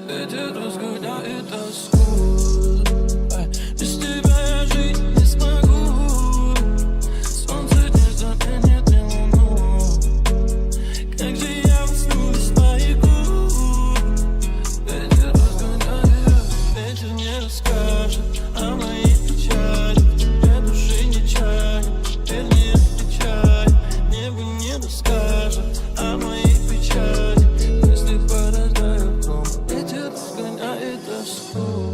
Ветер разгоняет тоску. Без тебя я жить не смогу. Солнце не заменит мне луну. Как же я усну без твоих губ. Ветер разгоняет, ветер не расскажет о моей печали. Я души не чаю, теперь не отвечай. Небо не расскажет о моей печали. Мысли порождают гром, ветер разгоняет тоску.